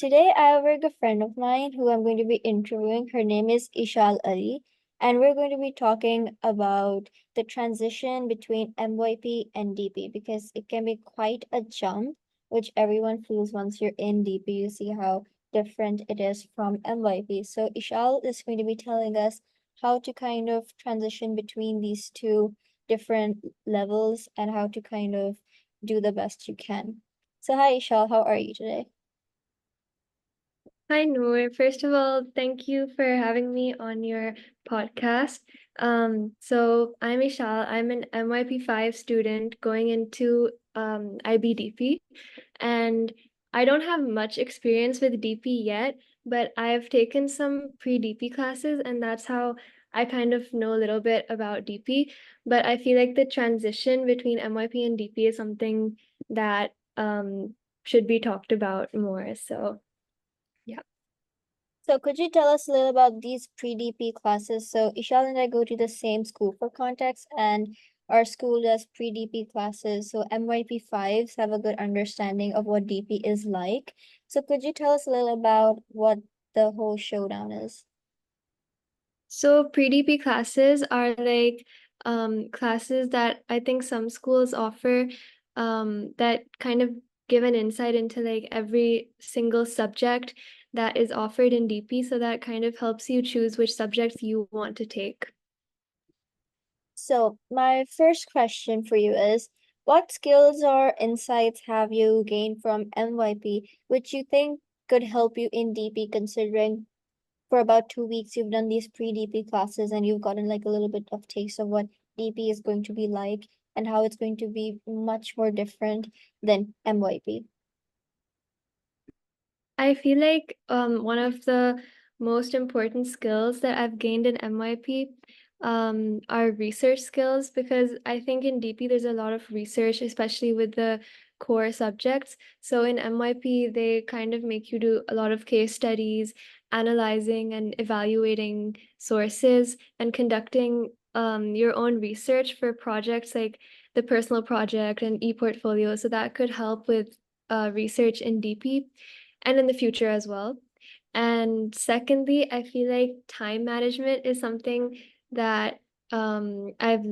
Today I have a good friend of mine who I'm going to be interviewing. Her name is Eshaal Ali, and we're going to be talking about the transition between MYP and DP because it can be quite a jump, which everyone feels once you're in DP. You see how different it is from MYP. So Ishaal is going to be telling us how to kind of transition between these two different levels and how to kind of do the best you can. So hi Ishaal, how are you today? Hi, Noor. First of all, thank you for having me on your podcast. So I'm Eshaal. I'm an MYP5 student going into IBDP, and I don't have much experience with DP yet, but I've taken some pre-DP classes, and that's how I kind of know a little bit about DP. But I feel like the transition between MYP and DP is something that should be talked about more. So, yeah. So could you tell us a little about these pre-DP classes? So Ishal and I go to the same school for context, and our school does pre-DP classes. So MYP fives have a good understanding of what DP is like. So could you tell us a little about what the whole showdown is? So pre-DP classes are like classes that I think some schools offer that kind of give an insight into like every single subject that is offered in DP, so that kind of helps you choose which subjects you want to take. So my first question for you is, what skills or insights have you gained from MYP, which you think could help you in DP, considering for about 2 weeks you've done these pre-DP classes and you've gotten like a little bit of taste of what DP is going to be like and how it's going to be much more different than MYP. I feel like one of the most important skills that I've gained in MYP are research skills, because I think in DP there's a lot of research, especially with the core subjects. So in MYP, they kind of make you do a lot of case studies, analyzing and evaluating sources, and conducting your own research for projects like the personal project and e-portfolio. So that could help with research in DP and in the future as well. And secondly, I feel like time management is something that I've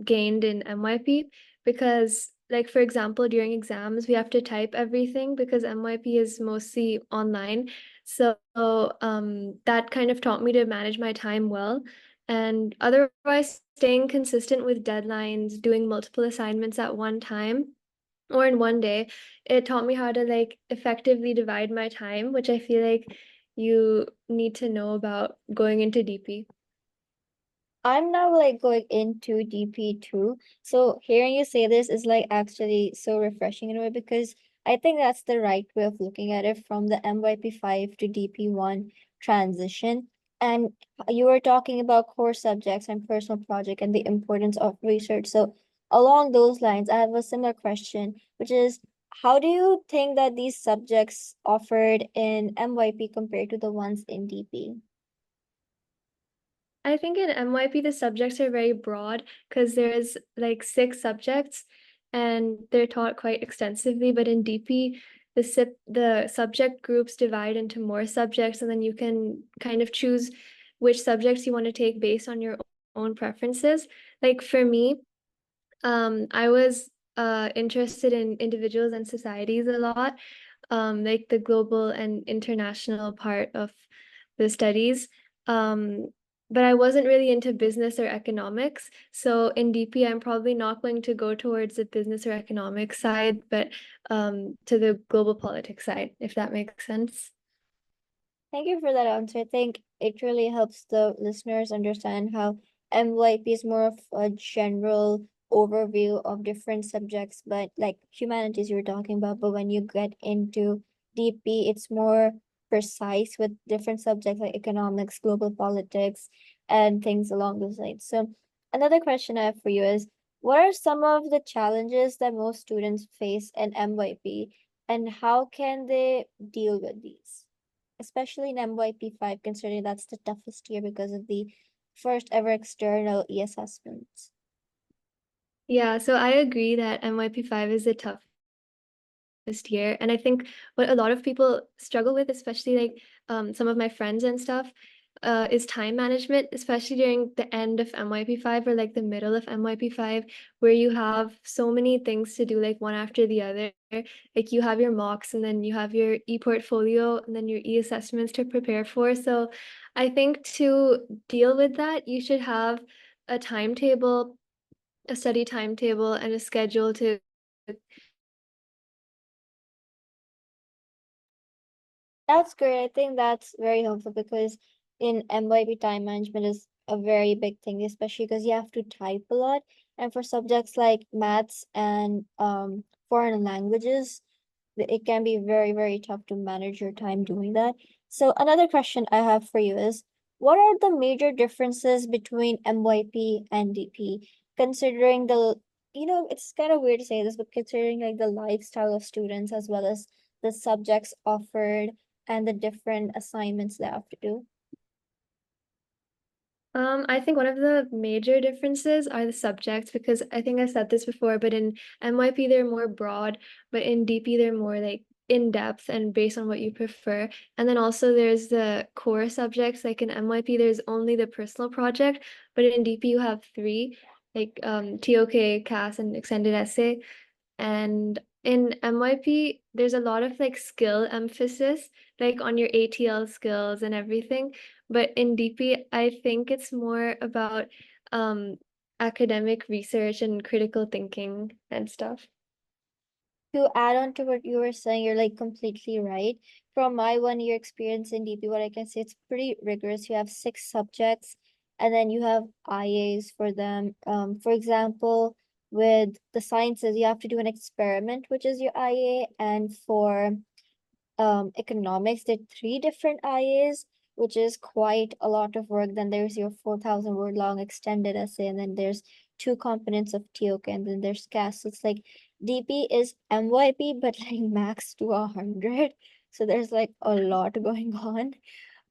gained in MYP, because like for example during exams we have to type everything because MYP is mostly online. So that kind of taught me to manage my time well. And otherwise, staying consistent with deadlines, doing multiple assignments at one time or in one day, it taught me how to like effectively divide my time, which I feel like you need to know about going into DP. I'm now like going into DP too. So hearing you say this is like actually so refreshing in a way because I think that's the right way of looking at it from the MYP 5 to DP1 transition. And you were talking about core subjects and personal project and the importance of research. So along those lines, I have a similar question, which is how do you think that these subjects offered in MYP compared to the ones in DP? I think in MYP the subjects are very broad because there's like 6 subjects and they're taught quite extensively. But in DP, the subject groups divide into more subjects, and then you can kind of choose which subjects you want to take based on your own preferences. Like for me, I was interested in individuals and societies a lot, like the global and international part of the studies. Um, but I wasn't really into business or economics. So in DP, I'm probably not going to go towards the business or economics side, but to the global politics side, if that makes sense. Thank you for that answer. I think it really helps the listeners understand how MYP is more of a general overview of different subjects, but like humanities you were talking about, but when you get into DP, it's more precise with different subjects like economics, global politics, and things along those lines. So another question I have for you is, what are some of the challenges that most students face in MYP, and how can they deal with these? Especially in MYP 5, considering that's the toughest year because of the first ever external e-assessments. Yeah, so I agree that MYP5 is a tough year. And I think what a lot of people struggle with, especially like some of my friends and stuff, is time management, especially during the end of MYP5 or like the middle of MYP5, where you have so many things to do, like one after the other. Like you have your mocks and then you have your e-portfolio and then your e-assessments to prepare for. So I think to deal with that, you should have a timetable, a study timetable, and a schedule to. That's great. I think that's very helpful because in MYP time management is a very big thing, especially because you have to type a lot. And for subjects like maths and foreign languages, it can be very, very tough to manage your time doing that. So another question I have for you is, what are the major differences between MYP and DP, considering it's kind of weird to say this, but considering like the lifestyle of students as well as the subjects offered and the different assignments they have to do? I think one of the major differences are the subjects because I think I said this before, but in MYP they're more broad, but in DP they're more like in depth and based on what you prefer. And then also there's the core subjects, like in MYP there's only the personal project, but in DP you have three, like TOK, CAS, and extended essay. And in MYP, there's a lot of like skill emphasis, like on your ATL skills and everything. But in DP, I think it's more about um, academic research and critical thinking and stuff. To add on to what you were saying, you're like completely right. From my 1 year experience in DP, what I can say, it's pretty rigorous. You have 6 subjects, and then you have IAs for them. For example, with the sciences, you have to do an experiment, which is your IA, and for economics, there are 3 different IAs, which is quite a lot of work. Then there's your 4,000 word long extended essay, and then there's 2 components of TOK, and then there's CAS. So it's like DP is MYP, but like max to 100. So there's like a lot going on.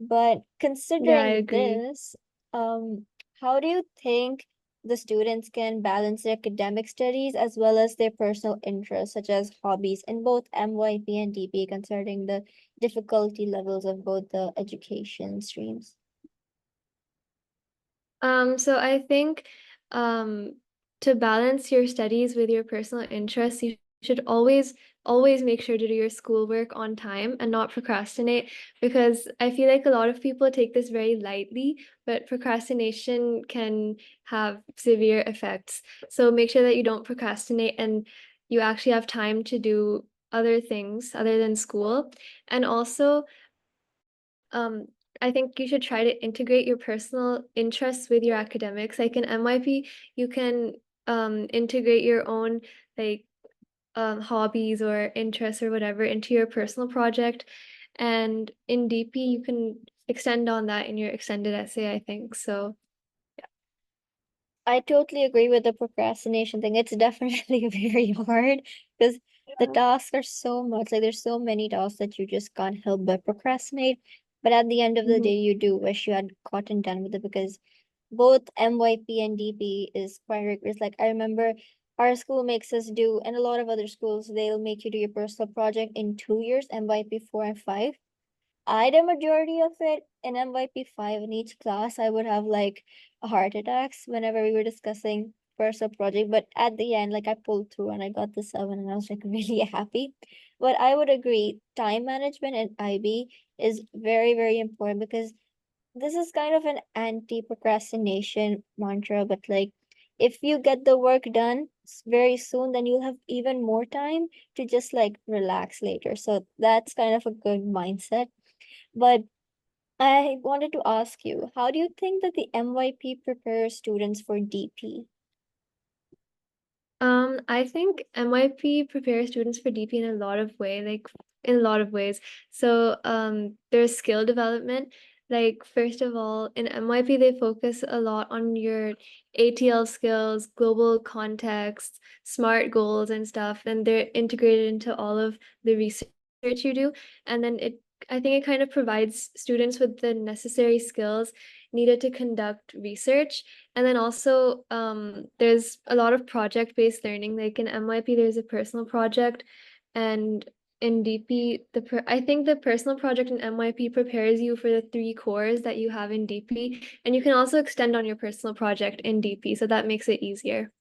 But Yeah, I considering agree. this, how do you think the students can balance their academic studies as well as their personal interests, such as hobbies, in both MYP and DP, considering the difficulty levels of both the education streams? So I think um, to balance your studies with your personal interests, you should always make sure to do your schoolwork on time and not procrastinate because I feel like a lot of people take this very lightly, but procrastination can have severe effects. So make sure that you don't procrastinate and you actually have time to do other things other than school. And also, um, I think you should try to integrate your personal interests with your academics. Like in MYP, you can integrate your own like hobbies or interests or whatever into your personal project. And in DP, you can extend on that in your extended essay, I think. So, I totally agree with the procrastination thing. It's definitely very hard because the yeah. tasks are so much, like there's so many tasks that you just can't help but procrastinate. But at the end of the day, Mhm. you do wish you had gotten done with it because both MYP and DP is quite rigorous. Like I remember our school makes us do, and a lot of other schools, they'll make you do your personal project in 2 years, MYP 4 and 5. I did a majority of it in MYP 5 in each class. I would have like a heart attacks whenever we were discussing personal project. But at the end, like I pulled through and I got the 7 and I was like really happy. But I would agree, time management in IB is very, very important because this is kind of an anti-procrastination mantra, but like if you get the work done very soon, then you'll have even more time to just like relax later. So that's kind of a good mindset. But I wanted to ask you, how do you think that the MYP prepares students for DP? I think MYP prepares students for DP in a lot of like in a lot of ways. So, there's skill development. Like, first of all, in MYP, they focus a lot on your ATL skills, global context, SMART goals and stuff, and they're integrated into all of the research you do. And then I think it kind of provides students with the necessary skills needed to conduct research. And then also, there's a lot of project-based learning. Like in MYP, there's a personal project, And in DP, I think the personal project in MYP prepares you for the three cores that you have in DP, and you can also extend on your personal project in DP, so that makes it easier.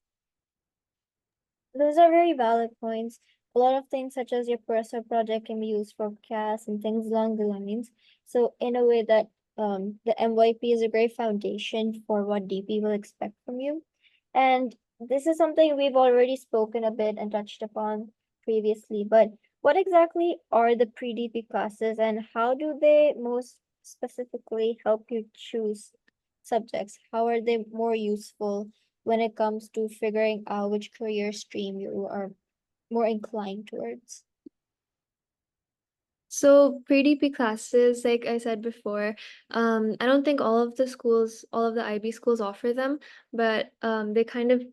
Those are very valid points. A lot of things such as your personal project can be used for CAS and things along the lines. So in a way that the MYP is a great foundation for what DP will expect from you. And this is something we've already spoken a bit and touched upon previously, but what exactly are the pre-DP classes and how do they most specifically help you choose subjects? How are they more useful when it comes to figuring out which career stream you are more inclined towards? So pre-DP classes, like I said before, I don't think all of the IB schools offer them, but they kind of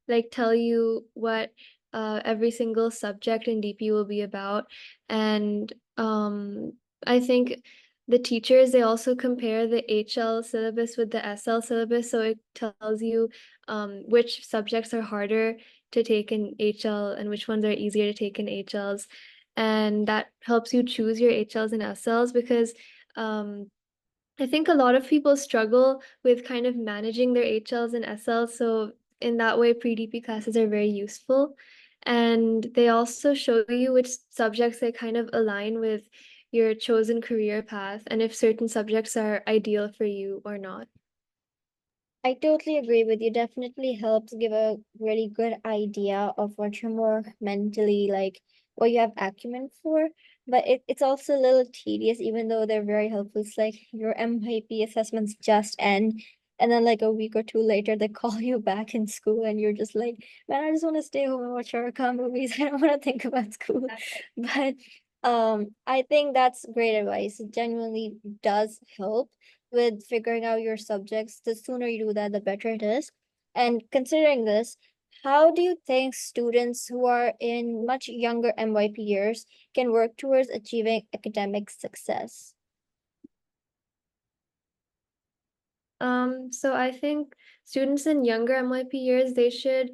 like tell you what every single subject in DP will be about. And I think the teachers, they also compare the HL syllabus with the SL syllabus. So it tells you which subjects are harder to take in HL and which ones are easier to take in HLs. And that helps you choose your HLs and SLs because I think a lot of people struggle with kind of managing their HLs and SLs. So in that way, pre-DP classes are very useful. And they also show you which subjects they kind of align with your chosen career path and if certain subjects are ideal for you or not. I totally agree with you. Definitely helps give a really good idea of what you're more mentally like, what you have acumen for. But it's also a little tedious, even though they're very helpful. It's like your MIP assessments just end, and then like a week or two later, they call you back in school, and you're just like, man, I just want to stay home and watch horror movies. I don't want to think about school. But I think that's great advice. It genuinely does help with figuring out your subjects. The sooner you do that, the better it is. And considering this, how do you think students who are in much younger MYP years can work towards achieving academic success? So I think students in younger MYP years, they should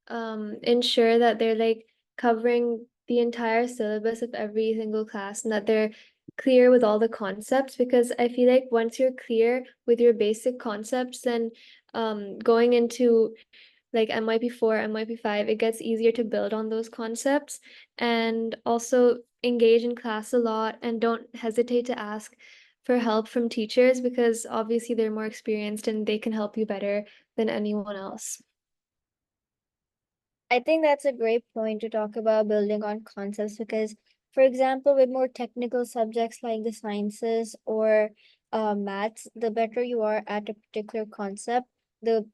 ensure that they're like covering the entire syllabus of every single class and that they're clear with all the concepts because I feel like once you're clear with your basic concepts, then going into like MYP4, MYP5, it gets easier to build on those concepts and also engage in class a lot and don't hesitate to ask for help from teachers because obviously they're more experienced and they can help you better than anyone else. I think that's a great point to talk about building on concepts because, for example, with more technical subjects like the sciences or maths, the better you are at a particular concept, the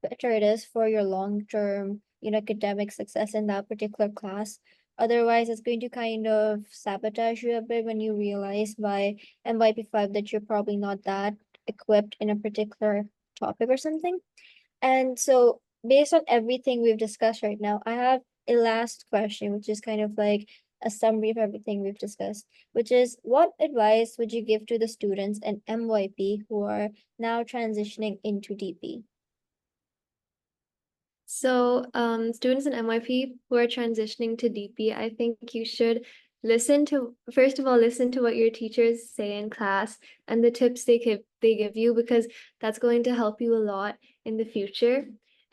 better it is for your long-term, academic success in that particular class. Otherwise, it's going to kind of sabotage you a bit when you realize by MYP5 that you're probably not that equipped in a particular topic or something. And so, based on everything we've discussed right now, I have a last question, which is kind of like a summary of everything we've discussed, which is what advice would you give to the students in MYP who are now transitioning into DP? So, students in MYP who are transitioning to DP, I think you should first of all, listen to what your teachers say in class and the tips they give you because that's going to help you a lot in the future.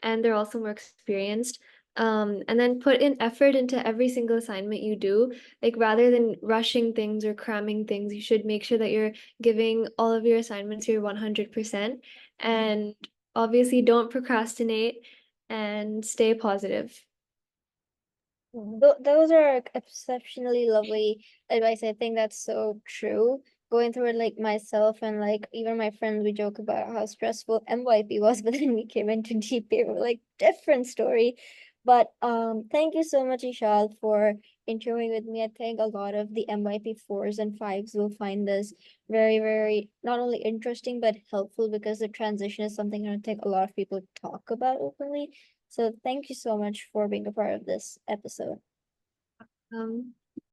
And they're also more experienced. And then put in effort into every single assignment you do. Like rather than rushing things or cramming things, you should make sure that you're giving all of your assignments your 100%. And obviously, don't procrastinate and stay positive. Those are exceptionally lovely advice. I think that's so true. Going through it like myself and like even my friends, we joke about how stressful MYP was, but then we came into GP, we're like different story. But thank you so much, Ishal, for interviewing with me. I think a lot of the MYP fours and fives will find this very, very not only interesting but helpful because the transition is something I don't think a lot of people talk about openly. So thank you so much for being a part of this episode.